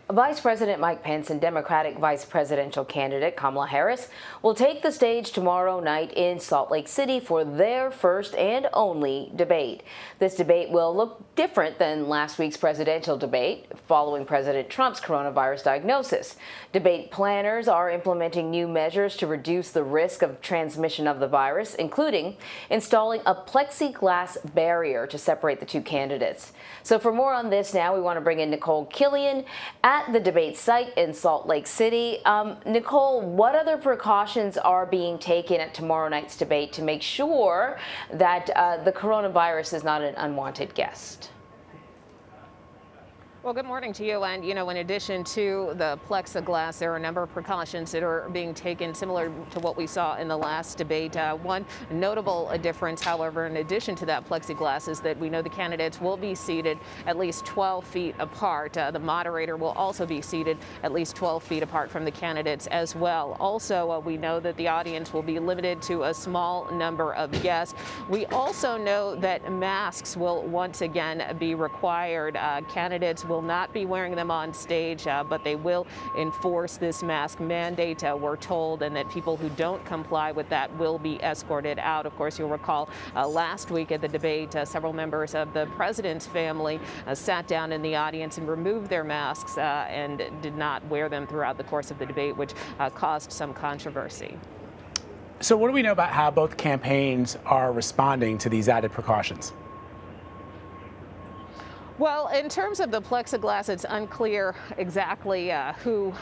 Vice President Mike Pence and Democratic vice presidential candidate Kamala Harris will take the stage tomorrow night in Salt Lake City for their first and only debate. This debate will look different than last week's presidential debate following President Trump's coronavirus diagnosis. Debate planners are implementing new measures to reduce the risk of transmission of the virus, including installing a plexiglass barrier to separate the two candidates. So for more on this now, we want to bring in Nikole Killion at the debate site in Salt Lake City. Nikole, what other precautions are being taken at tomorrow night's debate to make sure that the coronavirus is not an unwanted guest? Well, good morning to you. And, in addition to the plexiglass, there are a number of precautions that are being taken similar to what we saw in the last debate. One notable difference, however, in addition to that plexiglass, is that we know the candidates will be seated at least 12 feet apart. The moderator will also be seated at least 12 feet apart from the candidates as well. Also, we know that the audience will be limited to a small number of guests. We also know that masks will once again be required. Candidates will not be wearing them on stage, but they will enforce this mask mandate, we're told, and that people who don't comply with that will be escorted out. Of course, you'll recall last week at the debate, several members of the president's family sat down in the audience and removed their masks and did not wear them throughout the course of the debate, which caused some controversy. So what do we know about how both campaigns are responding to these added precautions? Well, in terms of the plexiglass, it's unclear exactly who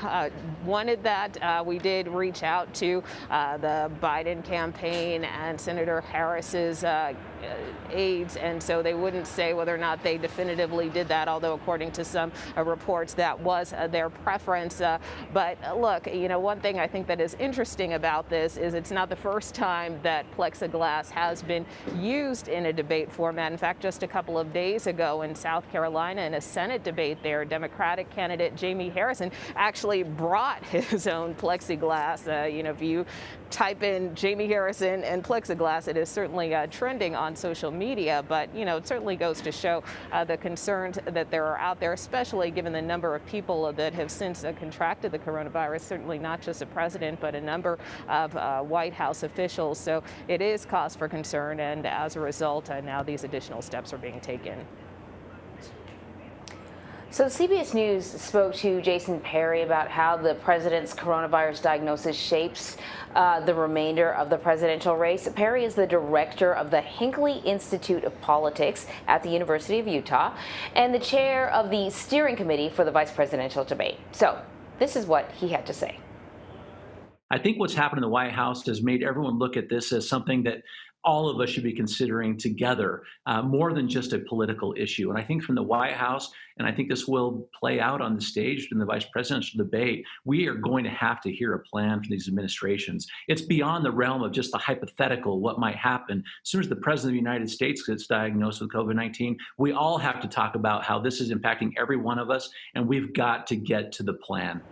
wanted that. We did reach out to the Biden campaign and Senator Harris's aides, and so they wouldn't say whether or not they definitively did that, although according to some reports that was their preference. But look, one thing I think that is interesting about this is it's not the first time that plexiglass has been used in a debate format. In fact, just a couple of days ago in South Carolina in a Senate debate there, Democratic candidate Jamie Harrison actually brought his own plexiglass. If you type in Jamie Harrison and plexiglass, it is certainly trending on social media, but it certainly goes to show the concerns that there are out there, especially given the number of people that have since contracted the coronavirus, certainly not just the president, but a number of White House officials. So it is cause for concern, and as a result, now these additional steps are being taken. So CBS News spoke to Jason Perry about how the president's coronavirus diagnosis shapes the remainder of the presidential race. Perry is the director of the Hinckley Institute of Politics at the University of Utah and the chair of the steering committee for the vice presidential debate. So this is what he had to say. I think what's happened in the White House has made everyone look at this as something that all of us should be considering together, more than just a political issue. And I think from the White House, and I think this will play out on the stage in the vice presidential debate, we are going to have to hear a plan from these administrations. It's beyond the realm of just the hypothetical, what might happen. As soon as the president of the United States gets diagnosed with COVID-19, we all have to talk about how this is impacting every one of us, and we've got to get to the plan.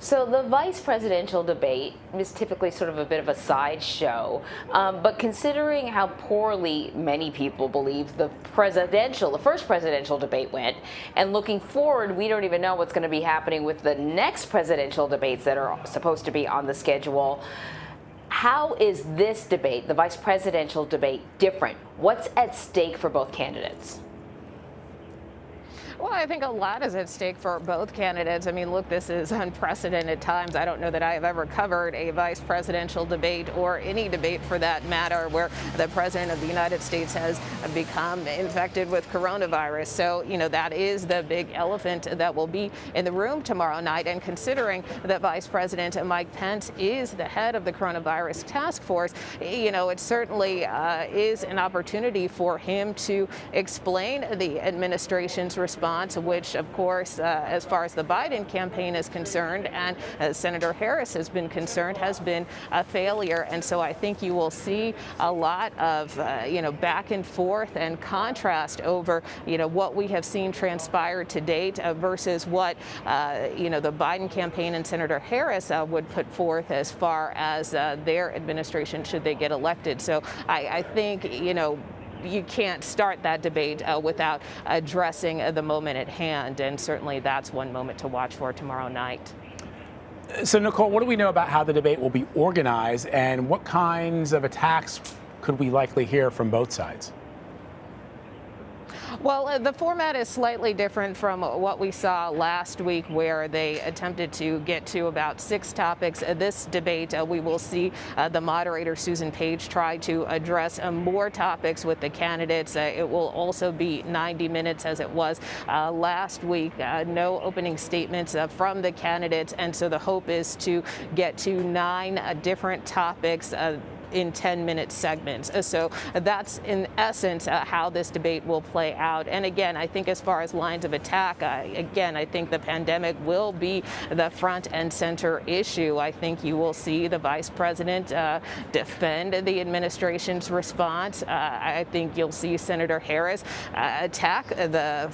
So the vice presidential debate is typically sort of a bit of a sideshow, but considering how poorly many people believe the first presidential debate went, and looking forward, we don't even know what's going to be happening with the next presidential debates that are supposed to be on the schedule. How is this debate, the vice presidential debate, different? What's at stake for both candidates? Well, I think a lot is at stake for both candidates. I mean, look, this is unprecedented times. I don't know that I have ever covered a vice presidential debate, or any debate for that matter, where the president of the United States has become infected with coronavirus. So, that is the big elephant that will be in the room tomorrow night. And considering that Vice President Mike Pence is the head of the coronavirus task force, it certainly is an opportunity for him to explain the administration's response, which, of course, as far as the Biden campaign is concerned, and as Senator Harris has been concerned, has been a failure. And so I think you will see a lot of, back and forth and contrast over, what we have seen transpire to date versus what, the Biden campaign and Senator Harris would put forth as far as their administration should they get elected. So I think, you can't start that debate without addressing the moment at hand. And certainly that's one moment to watch for tomorrow night. So, Nikole, what do we know about how the debate will be organized, and what kinds of attacks could we likely hear from both sides? Well, the format is slightly different from what we saw last week, where they attempted to get to about 6 topics. This debate, we will see the moderator, Susan Page, try to address more topics with the candidates. It will also be 90 minutes as it was last week. No opening statements from the candidates, and so the hope is to get to 9 different topics in 10-minute segments. So that's in essence how this debate will play out. And again, I think as far as lines of attack, again, I think the pandemic will be the front and center issue. I think you will see the vice president defend the administration's response. I think you'll see Senator Harris attack the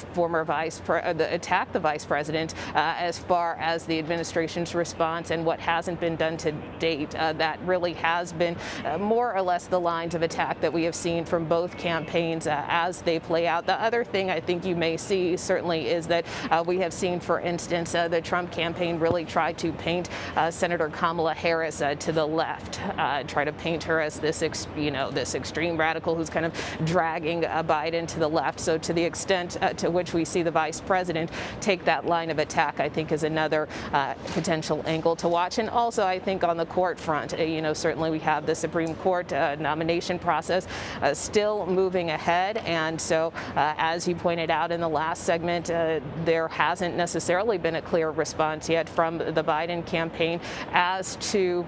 vice president as far as the administration's response and what hasn't been done to date. That really has been more or less the lines of attack that we have seen from both campaigns as they play out. The other thing I think you may see certainly is that we have seen, for instance, the Trump campaign really try to paint Senator Kamala Harris to the left, try to paint her as this, this extreme radical who's kind of dragging Biden to the left. So to the extent to which we see the vice president take that line of attack, I think is another potential angle to watch. And also, I think on the court front, certainly we have the Supreme Court nomination process still moving ahead. And so, as you pointed out in the last segment, there hasn't necessarily been a clear response yet from the Biden campaign as to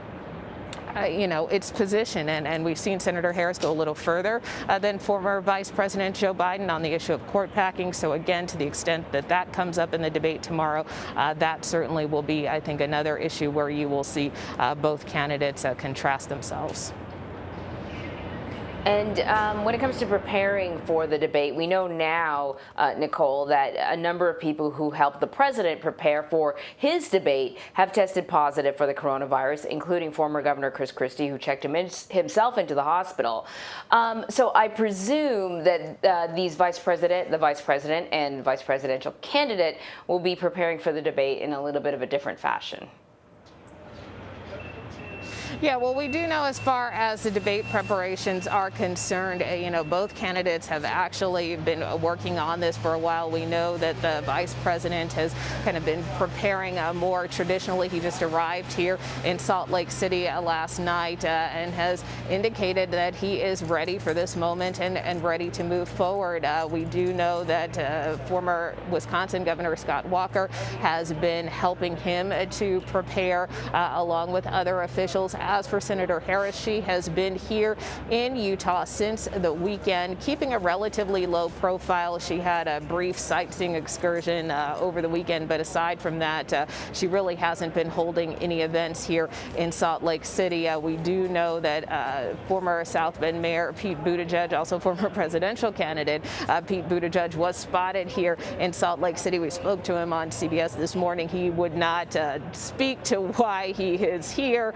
its position. And we've seen Senator Harris go a little further than former Vice President Joe Biden on the issue of court packing. So again, to the extent that that comes up in the debate tomorrow, that certainly will be, I think, another issue where you will see both candidates contrast themselves. And when it comes to preparing for the debate, we know now, Nikole, that a number of people who helped the president prepare for his debate have tested positive for the coronavirus, including former Governor Chris Christie, who checked himself into the hospital. So I presume that the vice president and vice presidential candidate will be preparing for the debate in a little bit of a different fashion. Yeah, well, we do know as far as the debate preparations are concerned, both candidates have actually been working on this for a while. We know that the vice president has kind of been preparing more traditionally. He just arrived here in Salt Lake City last night and has indicated that he is ready for this moment and ready to move forward. We do know that former Wisconsin Governor Scott Walker has been helping him to prepare along with other officials. As for Senator Harris, she has been here in Utah since the weekend, keeping a relatively low profile. She had a brief sightseeing excursion over the weekend, but aside from that, she really hasn't been holding any events here in Salt Lake City. We do know that former South Bend Mayor Pete Buttigieg, also former presidential candidate Pete Buttigieg, was spotted here in Salt Lake City. We spoke to him on CBS this morning. He would not speak to why he is here,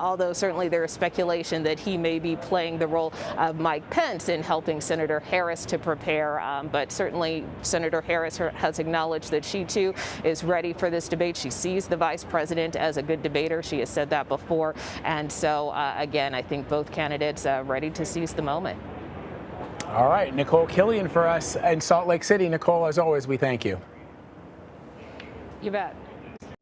although certainly there is speculation that he may be playing the role of Mike Pence in helping Senator Harris to prepare. But certainly Senator Harris has acknowledged that she too is ready for this debate. She sees the vice president as a good debater. She has said that before. And so again, I think both candidates are ready to seize the moment. All right, Nikole Killion for us in Salt Lake City. Nikole, as always, we thank you. You bet.